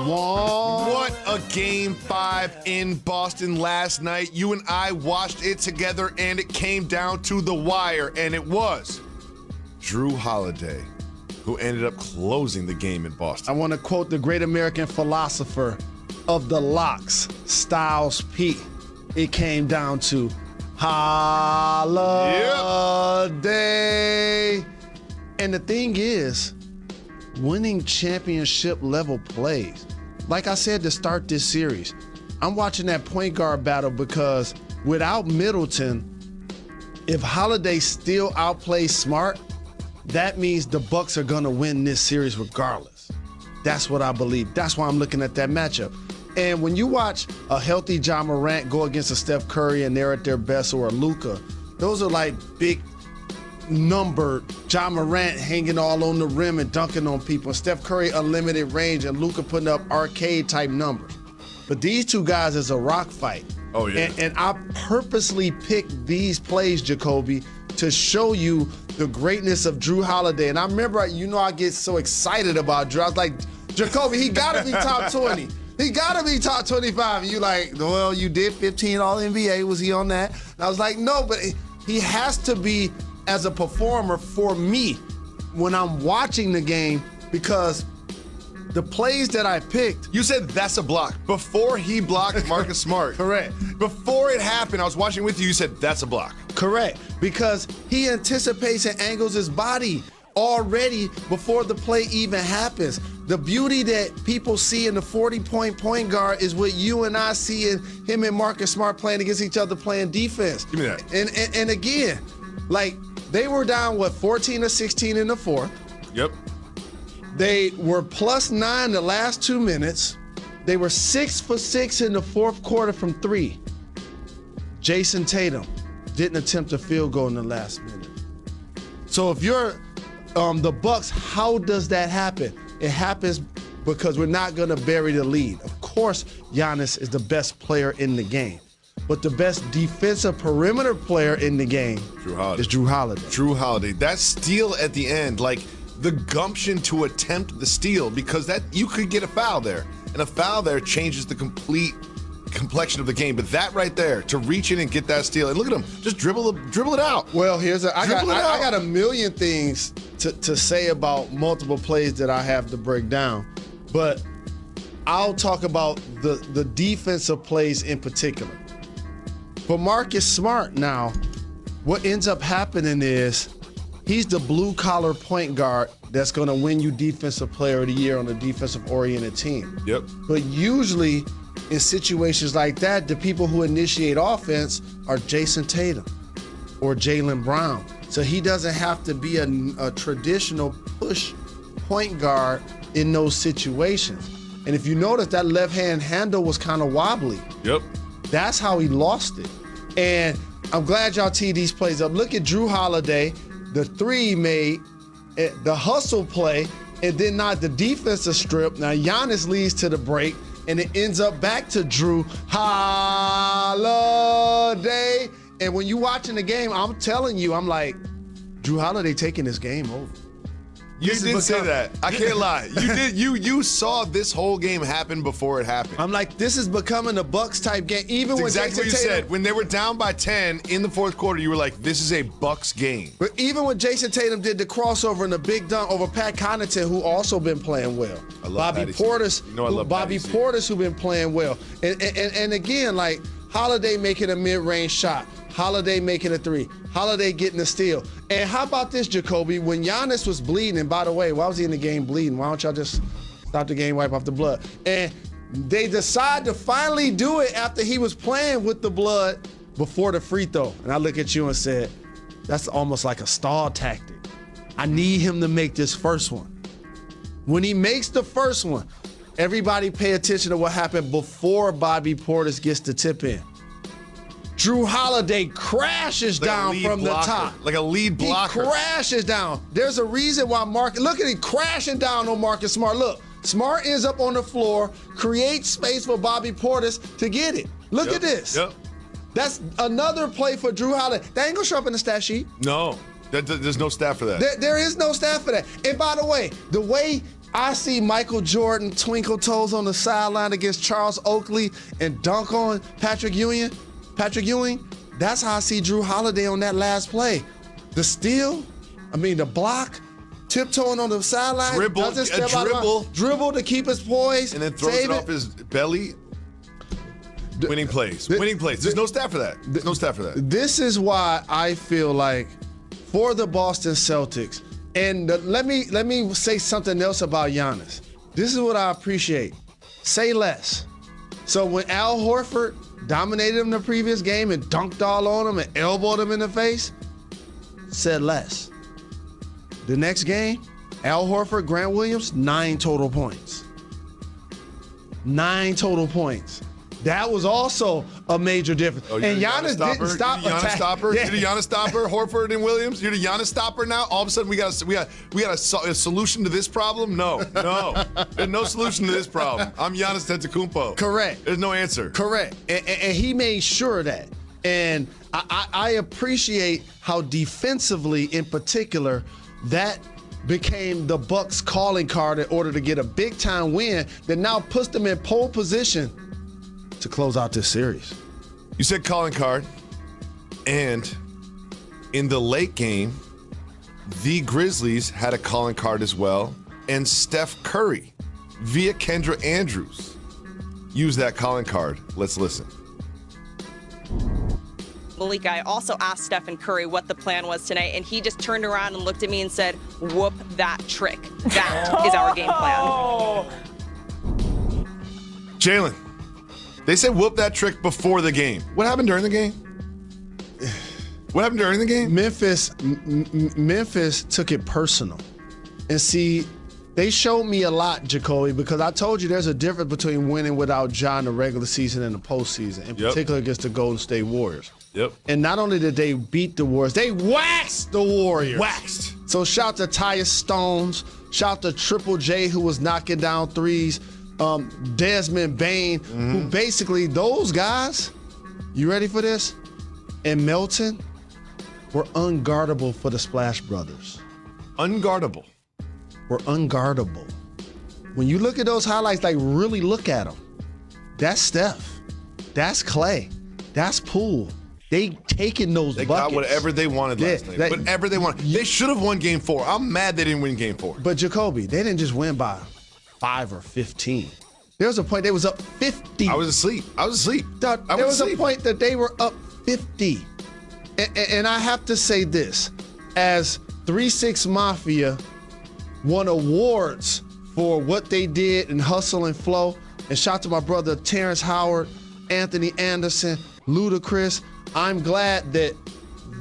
What a Game 5 in Boston last night. You and I watched it together, and it came down to the wire, and it was Drew Holiday who ended up closing the game in Boston. I want to quote the great American philosopher of the locks, Styles P. It came down to Holiday. Yep. And the thing is, winning championship level plays. Like I said to start this series, I'm watching that point guard battle because without Middleton, if Holiday still outplays Smart, that means the Bucks are gonna win this series regardless. That's what I believe. That's why I'm looking at that matchup. And when you watch a healthy Ja Morant go against a Steph Curry and they're at their best, or a Luka, those are like big numbered. Ja Morant hanging all on the rim and dunking on people. Steph Curry unlimited range, and Luka putting up arcade type numbers. But these two guys is a rock fight. Oh yeah. And I purposely picked these plays, Jacoby, to show you the greatness of Drew Holiday. And I remember, I get so excited about Drew. I was like, Jacoby, he gotta be top 20. He gotta be top 25. And you like, well, you did 15 All-NBA. Was he on that? And I was like, no, but he has to be as a performer for me when I'm watching the game, because the plays that I picked. You said that's a block before he blocked Marcus Smart. Correct. Before it happened, I was watching with you. You said that's a block. Correct. Because he anticipates and angles his body already before the play even happens. The beauty that people see in the 40-point guard is what you and I see in him and Marcus Smart playing against each other, playing defense. Give me that. And again, like, they were down, 14 or 16 in the fourth. Yep. They were +9 the last 2 minutes. They were 6 for 6 in the fourth quarter from 3. Jason Tatum didn't attempt a field goal in the last minute. So if you're the Bucks, how does that happen? It happens because we're not going to bury the lead. Of course, Giannis is the best player in the game, but the best defensive perimeter player in the game is Drew Holiday. Drew Holiday. That steal at the end, like the gumption to attempt the steal, because that you could get a foul there, and a foul there changes the complete complexion of the game. But that right there, to reach in and get that steal, and look at him, just dribble it out. Well, I got a million things to say about multiple plays that I have to break down, but I'll talk about the defensive plays in particular. For Marcus Smart now, what ends up happening is he's the blue-collar point guard that's going to win you Defensive Player of the Year on a defensive-oriented team. Yep. But usually in situations like that, the people who initiate offense are Jason Tatum or Jaylen Brown. So he doesn't have to be a traditional push point guard in those situations. And if you notice, that left-hand handle was kind of wobbly. Yep. That's how he lost it. And I'm glad y'all teed these plays up. Look at Drew Holiday, the three he made, the hustle play, and then not the defensive strip. Now Giannis leads to the break, and it ends up back to Drew Holiday. And when you're watching the game, I'm telling you, I'm like, Drew Holiday taking this game over. You did say that. I can't lie. You did. You saw this whole game happen before it happened. I'm like, this is becoming a Bucks type game. Even That's when exactly Jason what you Tatum, said. When they were down by 10 in the fourth quarter, you were like, this is a Bucks game. But even when Jason Tatum did the crossover and the big dunk over Pat Connaughton, who also been playing well. I love Bobby Portis, who been playing well. And again, like, Holiday making a mid-range shot. Holiday making a three. Holiday getting a steal. And how about this, Jacoby? When Giannis was bleeding, and by the way, why was he in the game bleeding? Why don't y'all just stop the game, wipe off the blood? And they decide to finally do it after he was playing with the blood before the free throw. And I look at you and said, that's almost like a stall tactic. I need him to make this first one. When he makes the first one, everybody pay attention to what happened before Bobby Portis gets the tip in. Drew Holiday crashes down from the top. Like a lead blocker. He crashes down. There's a reason why look at him crashing down on Marcus Smart. Look, Smart ends up on the floor, creates space for Bobby Portis to get it. Look at this. Yep. That's another play for Drew Holiday. That ain't gonna show up in the stat sheet. No, there's no stat for that. There is no stat for that. And by the way I see Michael Jordan twinkle toes on the sideline against Charles Oakley and dunk on Patrick Ewing. That's how I see Drew Holiday on that last play. The steal, the block, tiptoeing on the sideline. Dribble to keep his poise. And then throws it off his belly. Winning plays. There's no stat for that. This is why I feel like for the Boston Celtics, and let me say something else about Giannis. This is what I appreciate. Say less. So when Al Horford dominated him the previous game and dunked all on him and elbowed him in the face, said less. The next game, Al Horford, Grant Williams, 9 total points. 9 total points. That was also a major difference. Oh, and Giannis didn't stop You're the Giannis stopper. Yeah. You're the Giannis stopper. Horford and Williams. You're the Giannis stopper now. All of a sudden, we got a solution to this problem. No. There's no solution to this problem. I'm Giannis Antetokounmpo. Correct. There's no answer. Correct. And he made sure of that. And I appreciate how defensively, in particular, that became the Bucks' calling card in order to get a big-time win that now puts them in pole position to close out this series. You said calling card, and in the late game, the Grizzlies had a calling card as well, and Steph Curry, via Kendra Andrews, used that calling card. Let's listen. Malika, I also asked Stephen Curry what the plan was tonight, and he just turned around and looked at me and said, "Whoop that trick. That is our game plan." Jalen, they said whoop that trick before the game. What happened during the game? Memphis took it personal. And see, they showed me a lot, Jacoby, because I told you there's a difference between winning without Ja in the regular season and the postseason, in particular against the Golden State Warriors. Yep. And not only did they beat the Warriors, they waxed the Warriors. So shout to Tyus Stones, shout to Triple J, who was knocking down threes, Desmond Bain, who basically, those guys, you ready for this? And Melton were unguardable for the Splash Brothers. Unguardable. Were unguardable. When you look at those highlights, like really look at them. That's Steph. That's Clay. That's Poole. They taking those buckets. They got whatever they wanted last night. Whatever they wanted. They should have won Game 4. I'm mad they didn't win Game 4. But Jacoby, they didn't just win by 5 or 15. There was a point they was up 50. I was asleep. There was a point that they were up 50. And I have to say this, as 3-6 Mafia won awards for what they did in Hustle and Flow, and shout out to my brother Terrence Howard, Anthony Anderson, Ludacris. I'm glad that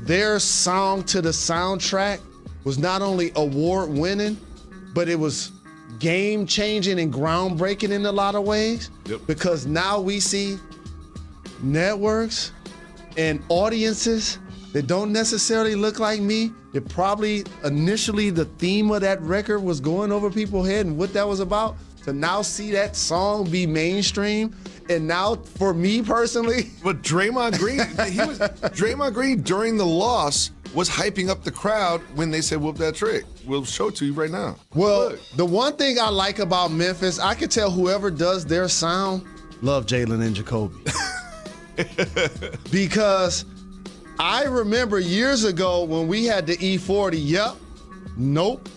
their song to the soundtrack was not only award winning, but it was game changing and groundbreaking in a lot of ways. Yep. Because now we see networks and audiences that don't necessarily look like me, that probably initially the theme of that record was going over people's head and what that was about, to now see that song be mainstream. And now, for me personally, but Draymond Green during the loss was hyping up the crowd when they said whoop that trick. We'll show it to you right now. Well, Look. The one thing I like about Memphis, I can tell whoever does their sound love Jalen and Jacoby. Because I remember years ago when we had the E40, nope.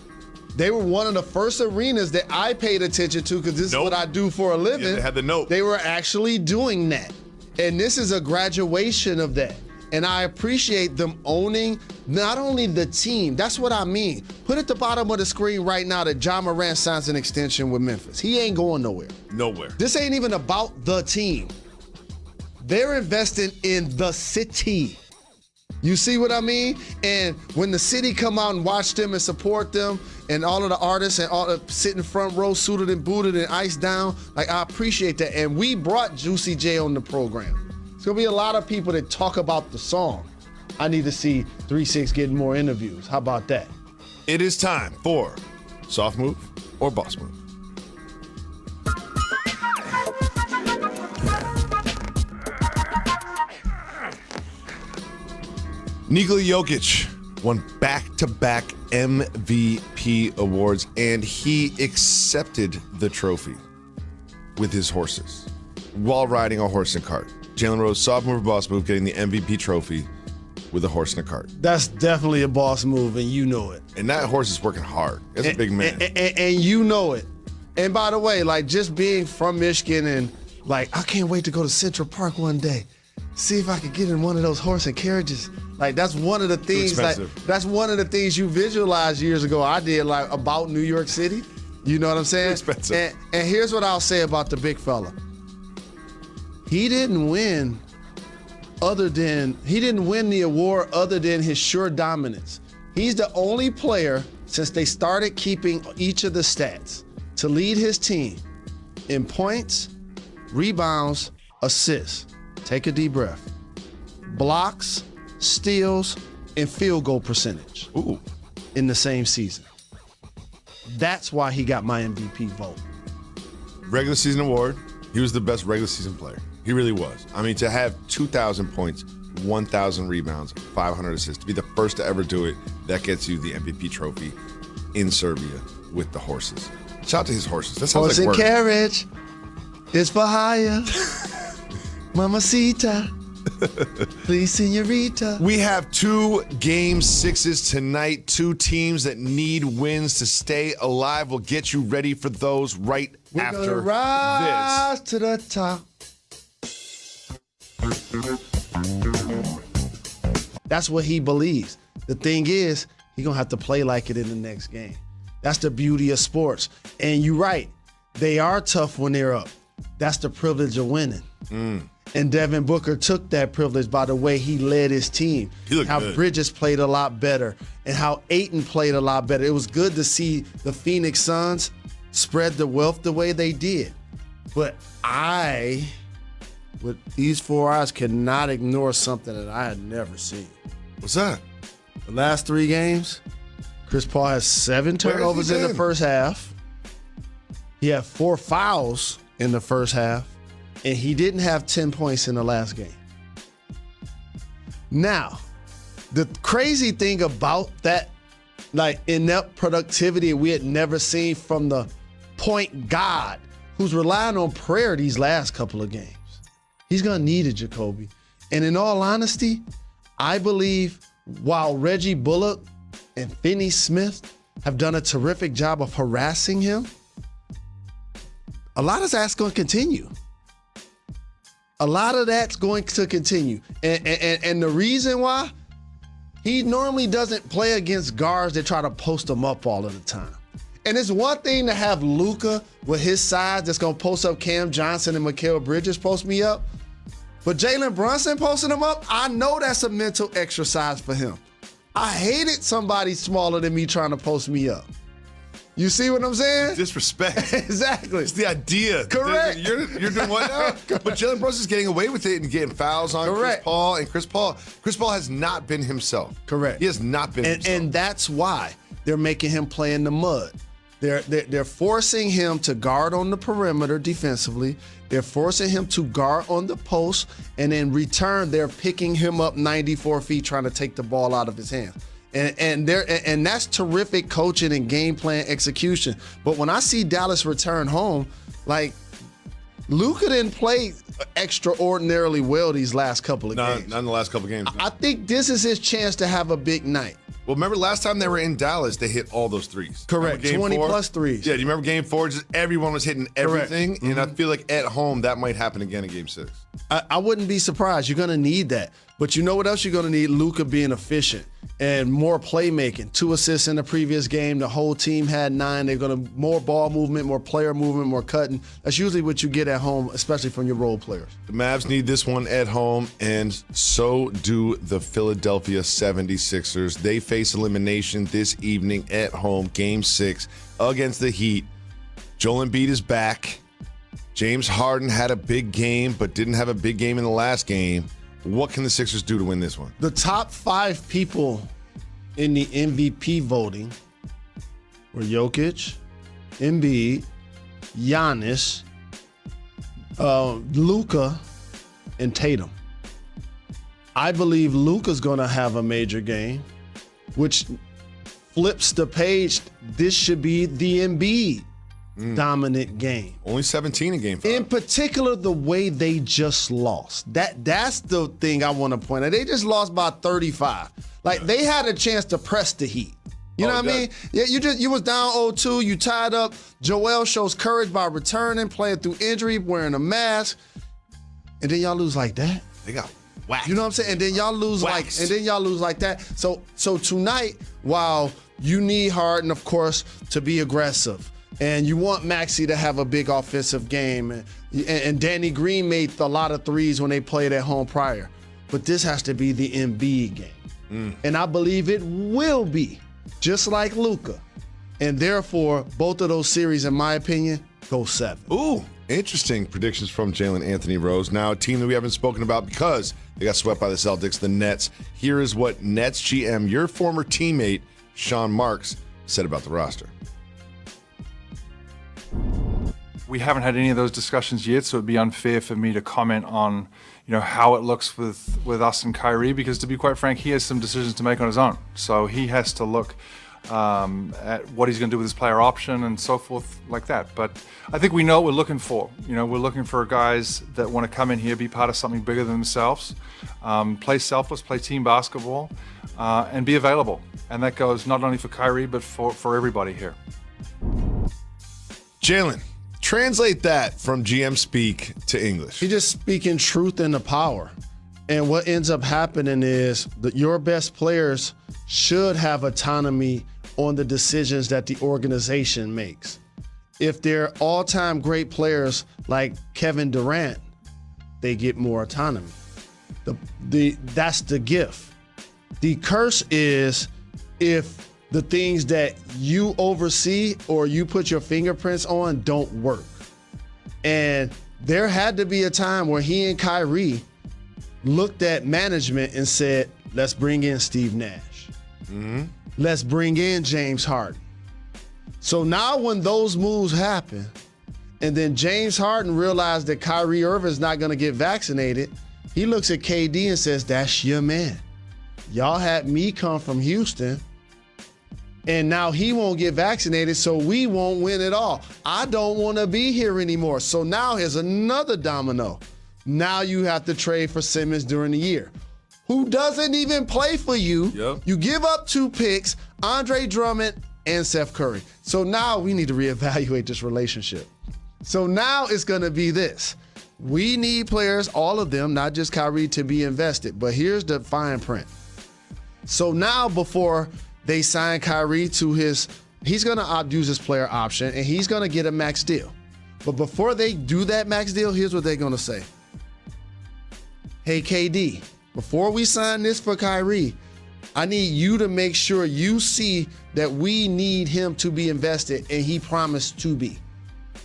They were one of the first arenas that I paid attention to because this is what I do for a living. Yeah, they had the note. They were actually doing that. And this is a graduation of that. And I appreciate them owning not only the team, that's what I mean. Put at the bottom of the screen right now that John Morant signs an extension with Memphis. He ain't going nowhere. Nowhere. This ain't even about the team. They're investing in the city. You see what I mean? And when the city come out and watch them and support them, and all of the artists and all sitting front row, suited and booted and iced down, like I appreciate that. And we brought Juicy J on the program. It's gonna be a lot of people that talk about the song. I need to see 3-6 getting more interviews. How about that? It is time for Soft Move or Boss Move. Nikola Jokic won back-to-back MVP awards, and he accepted the trophy with his horses while riding a horse and cart. Jalen Rose, sophomore boss move, getting the MVP trophy with a horse and a cart. That's definitely a boss move, and you know it. And that horse is working hard. That's a big man. And you know it. And by the way, like, just being from Michigan and, like, I can't wait to go to Central Park one day, see if I could get in one of those horse and carriages. Like, that's one of the things, that's one of the things you visualized years ago I did, like, about New York City. You know what I'm saying? Expensive. And here's what I'll say about the big fella. He didn't win the award other than his sure dominance. He's the only player since they started keeping each of the stats to lead his team in points, rebounds, assists. Take a deep breath. Blocks, steals, and field goal percentage. Ooh. In the same season. That's why he got my MVP vote. Regular season award, he was the best regular season player. He really was. I mean, to have 2,000 points, 1,000 rebounds, 500 assists, to be the first to ever do it, that gets you the MVP trophy in Serbia with the horses. Shout out to his horses. That sounds Horse like and work. carriage is for hire. Mamacita. Please, senorita. We have 2 Game 6s tonight, 2 teams that need wins to stay alive. We'll get you ready for those right We're after gonna rise to the top. That's what he believes. The thing is, he's going to have to play like it in the next game. That's the beauty of sports. And you're right. They are tough when they're up. That's the privilege of winning. And Devin Booker took that privilege by the way he led his team. He looked how good. Bridges played a lot better and how Ayton played a lot better. It was good to see the Phoenix Suns spread the wealth the way they did. But I, with these 4 eyes, cannot ignore something that I had never seen. What's that? The last 3 games, Chris Paul has 7 turnovers in the been? first half. He had 4 fouls in the first half, and he didn't have 10 points in the last game. Now, the crazy thing about that, like, inept productivity we had never seen from the point guard who's relying on prayer these last couple of games. He's going to need it, Jacoby. And in all honesty, I believe while Reggie Bullock and Finney Smith have done a terrific job of harassing him, a lot of that's going to continue. A lot of that's going to continue. And the reason why, he normally doesn't play against guards that try to post him up all of the time. And it's one thing to have Luka with his size that's going to post up Cam Johnson and Mikal Bridges post me up. But Jalen Brunson posting him up, I know that's a mental exercise for him. I hated somebody smaller than me trying to post me up. You see what I'm saying? Disrespect. Exactly. It's the idea. Correct. You're doing what now? But Jalen Brunson's getting away with it and getting fouls on Chris Paul. And Chris Paul has not been himself. Correct. He has not been himself. And that's why they're making him play in the mud. They're forcing him to guard on the perimeter defensively. They're forcing him to guard on the post, and in return, they're picking him up 94 feet, trying to take the ball out of his hands. And that's terrific coaching and game plan execution. But when I see Dallas return home, like, Luka didn't play extraordinarily well these last couple of games. Not in the last couple of games. No. I think this is his chance to have a big night. Well, remember last time they were in Dallas, they hit all those threes. Correct. 20 plus threes. Yeah, do you remember game 4? Just everyone was hitting everything. And I feel like at home, that might happen again in game 6. I wouldn't be surprised. You're going to need that. But you know what else you're going to need? Luka being efficient and more playmaking. 2 assists in the previous game. The whole team had 9. They're going to more ball movement, more player movement, more cutting. That's usually what you get at home, especially from your role players. The Mavs need this one at home, and so do the Philadelphia 76ers. They face elimination this evening at home, game 6 against the Heat. Joel Embiid is back. James Harden had a big game, but didn't have a big game in the last game. What can the Sixers do to win this one? The top 5 people in the MVP voting were Jokic, Embiid, Giannis, Luka, and Tatum. I believe Luka's going to have a major game, which flips the page, this should be the Embiid dominant game. Only 17 in game 5. In particular, the way they just lost. That's the thing I want to point out. They just lost by 35. Like, they had a chance to press the Heat. You know what I mean? Yeah, you was down 0-2, you tied up. Joel shows courage by returning, playing through injury, wearing a mask. And then y'all lose like that. They got whacked. You know what I'm saying? And then y'all lose like that. So tonight, while you need Harden, of course, to be aggressive, and you want Maxey to have a big offensive game, and Danny Green made a lot of threes when they played at home prior. But this has to be the Embiid game. And I believe it will be, just like Luka. And therefore, both of those series, in my opinion, go 7. Ooh, interesting predictions from Jalen Anthony Rose. Now, a team that we haven't spoken about because they got swept by the Celtics, the Nets. Here is what Nets GM, your former teammate, Sean Marks, said about the roster. We haven't had any of those discussions yet, so it'd be unfair for me to comment on, how it looks with us and Kyrie, because to be quite frank, he has some decisions to make on his own. So he has to look at what he's going to do with his player option and so forth like that. But I think we know what we're looking for. We're looking for guys that want to come in here, be part of something bigger than themselves, play selfless, play team basketball, and be available. And that goes not only for Kyrie, but for everybody here. Jalen, translate that from GM speak to English. He's just speaking truth into power. And what ends up happening is that your best players should have autonomy on the decisions that the organization makes. If they're all-time great players like Kevin Durant, they get more autonomy. That's the gift. The curse is if the things that you oversee or you put your fingerprints on don't work. And there had to be a time where he and Kyrie looked at management and said, let's bring in Steve Nash. Let's bring in James Harden. So now when those moves happen, and then James Harden realized that Kyrie Irving is not going to get vaccinated, he looks at KD and says, that's your man. Y'all had me come from Houston, and now he won't get vaccinated, so we won't win at all. I don't want to be here anymore. So now here's another domino. Now you have to trade for Simmons during the year, who doesn't even play for you. Yep. You give up 2 picks, Andre Drummond and Seth Curry. So now we need to reevaluate this relationship. So now it's going to be this. We need players, all of them, not just Kyrie, to be invested. But here's the fine print. So now before they sign Kyrie to he's going to use his player option, and he's going to get a max deal. But before they do that max deal, here's what they're going to say. Hey, KD, before we sign this for Kyrie, I need you to make sure you see that we need him to be invested, and he promised to be.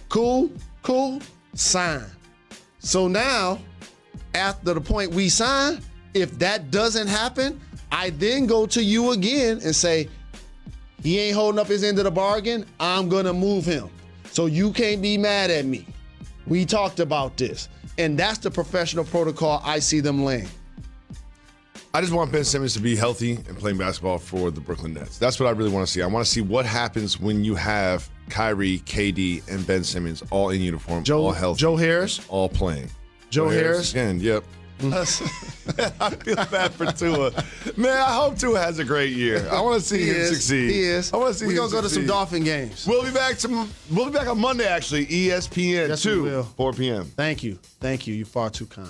Cool, sign. So now, after the point we sign, if that doesn't happen, I then go to you again and say, he ain't holding up his end of the bargain, I'm gonna move him. So you can't be mad at me. We talked about this. And that's the professional protocol I see them laying. I just want Ben Simmons to be healthy and playing basketball for the Brooklyn Nets. That's what I really want to see. I want to see what happens when you have Kyrie, KD, and Ben Simmons all in uniform, all healthy. Joe Harris? All playing. Joe Harris? Again, yep. I feel bad for Tua. Man, I hope Tua has a great year. I want to see him succeed. He is. I want to see We're him going to go to some succeed. Dolphin games. We'll be back on Monday, actually. ESPN Yes, we 2, will. 4 p.m. Thank you. You're far too kind.